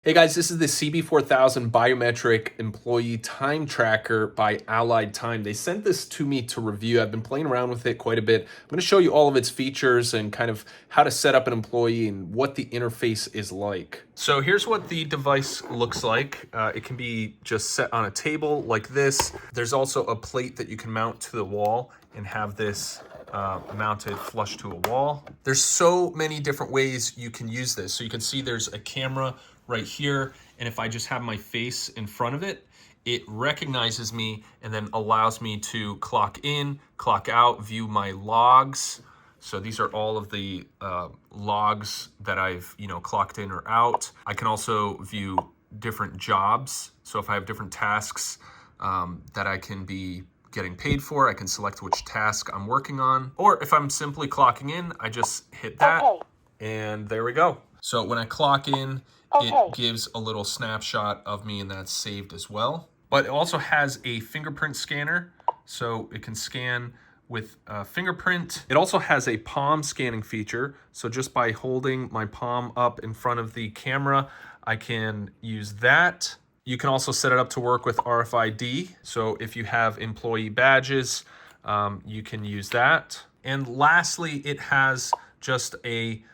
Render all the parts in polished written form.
Hey guys, this is the CB4000 biometric employee time tracker by Allied Time. They sent this to me to review. I've been playing around with it quite a bit. I'm going to show you all of its features and kind of how to set up an employee and what the interface is like. So here's what the device looks like. It can be just set on a table like this. There's also a plate that you can mount to the wall and have this mounted flush to a wall. There's so many different ways you can use this. So you can see there's a camera right here, and if I just have my face in front of it, it recognizes me and then allows me to clock in, clock out, view my logs. So these are all of the logs that I've clocked in or out. I can also view different jobs. So if I have different tasks that I can be getting paid for, I can select which task I'm working on. Or if I'm simply clocking in, I just hit that, and there we go. So when I clock in, it gives a little snapshot of me, and that's saved as well. But it also has a fingerprint scanner, so it can scan with a fingerprint. It also has a palm scanning feature. So just by holding my palm up in front of the camera, I can use that. You can also set it up to work with RFID. So if you have employee badges, you can use that. And lastly, it has just a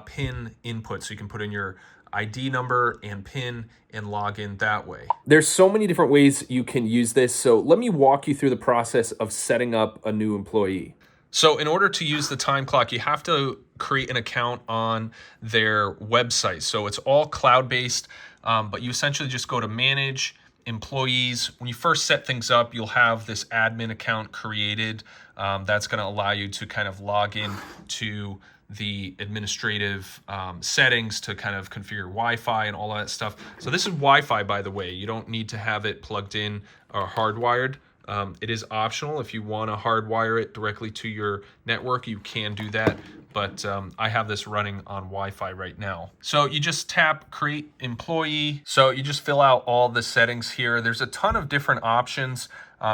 PIN input. So you can put in your ID number and PIN and log in that way. There's so many different ways you can use this. So let me walk you through the process of setting up a new employee. So in order to use the time clock, you have to create an account on their website. So it's all cloud-based, but you essentially just go to Manage, Employees. When you first set things up, you'll have this admin account created. That's going to allow you to kind of log in to the administrative settings to kind of configure Wi-Fi and all that stuff. So this is Wi-Fi, by the way. You don't need to have it plugged in or hardwired. It is optional. If you want to hardwire it directly to your network, you can do that. But I have this running on Wi-Fi right now. So you just tap Create Employee. So you just fill out all the settings here. There's a ton of different options.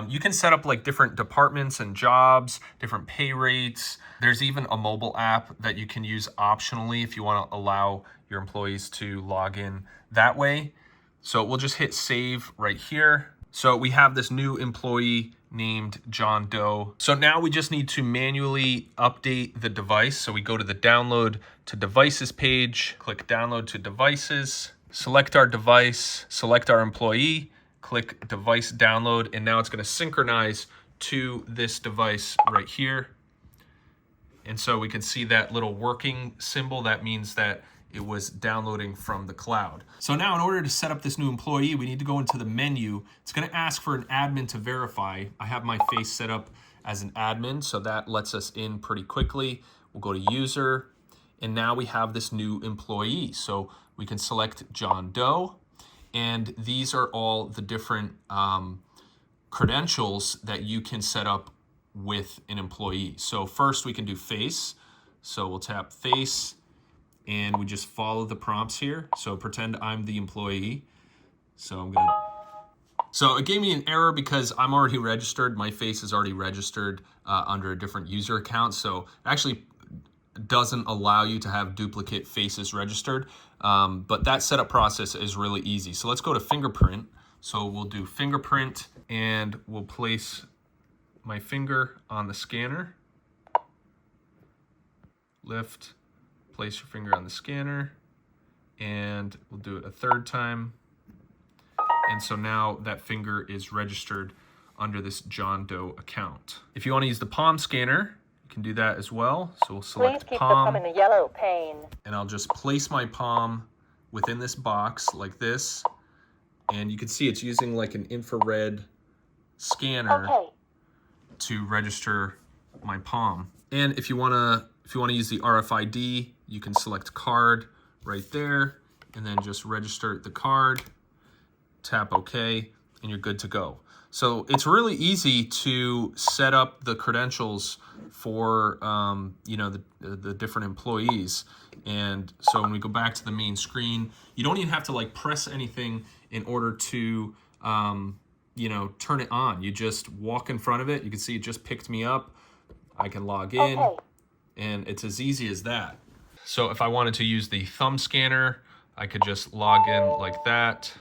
You can set up like different departments and jobs, different pay rates. There's even a mobile app that you can use optionally if you want to allow your employees to log in that way. So we'll just hit Save right here. So we have this new employee named John Doe. So now we just need to manually update the device. So we go to the Download to Devices page, click Download to Devices, select our device, select our employee, click Device Download, and now it's going to synchronize to this device right here. And so we can see that little working symbol. That means that it was downloading from the cloud. So now in order to set up this new employee, we need to go into the menu. It's going to ask for an admin to verify. I have my face set up as an admin, so that lets us in pretty quickly. We'll go to User, and now we have this new employee. So we can select John Doe, and these are all the different credentials that you can set up with an employee. So first we can do face. So we'll tap face, and we just follow the prompts here. So pretend I'm the employee. So it gave me an error because I'm already registered. My face is already registered under a different user account. So actually doesn't allow you to have duplicate faces registered. But that setup process is really easy. So let's go to fingerprint. So we'll do fingerprint, and we'll place my finger on the scanner. Lift. Place your finger on the scanner, and we'll do it a third time. And so now that finger is registered under this John Doe account. If you want to use the palm scanner, you can do that as well. So we'll select Please keep palm, the palm in the yellow pane. and I'll just place my palm within this box like this. And you can see it's using like an infrared scanner to register my palm. And if you want to use the RFID, you can select card right there, and then just register the card, tap OK, and you're good to go. So it's really easy to set up the credentials for the different employees. And so when we go back to the main screen, you don't even have to like press anything in order to turn it on. You just walk in front of it. You can see it just picked me up. I can log in, and it's as easy as that. So if I wanted to use the thumb scanner, I could just log in like that.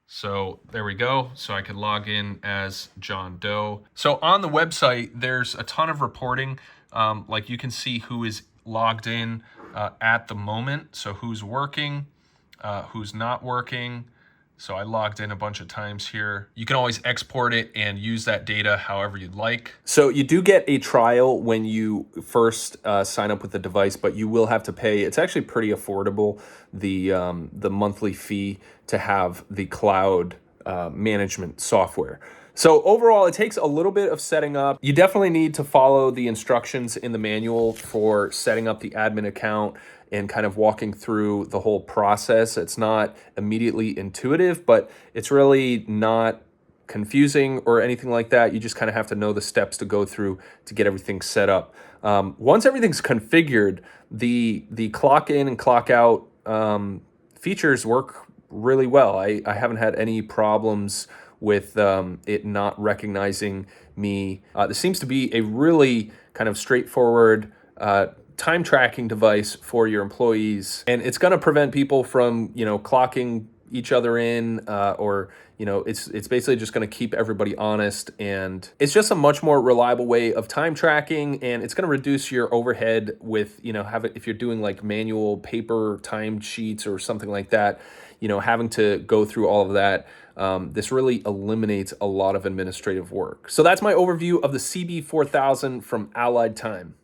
So there we go. So I could log in as John Doe. So on the website, there's a ton of reporting. Like you can see who is logged in at the moment. So who's working, who's not working. So I logged in a bunch of times here. You can always export it and use that data however you'd like. So you do get a trial when you first sign up with the device, but you will have to pay. It's actually pretty affordable, the monthly fee to have the cloud management software. So overall, it takes a little bit of setting up. You definitely need to follow the instructions in the manual for setting up the admin account and kind of walking through the whole process. It's not immediately intuitive, but it's really not confusing or anything like that. You just kind of have to know the steps to go through to get everything set up. Once everything's configured, the clock in and clock out features work really well. I haven't had any problems with it not recognizing me. This seems to be a really kind of straightforward time tracking device for your employees, and it's going to prevent people from, clocking each other in, or it's basically just going to keep everybody honest, and it's just a much more reliable way of time tracking, and it's going to reduce your overhead with if you're doing like manual paper time sheets or something like that, having to go through all of that. This really eliminates a lot of administrative work. So that's my overview of the CB4000 from Allied Time.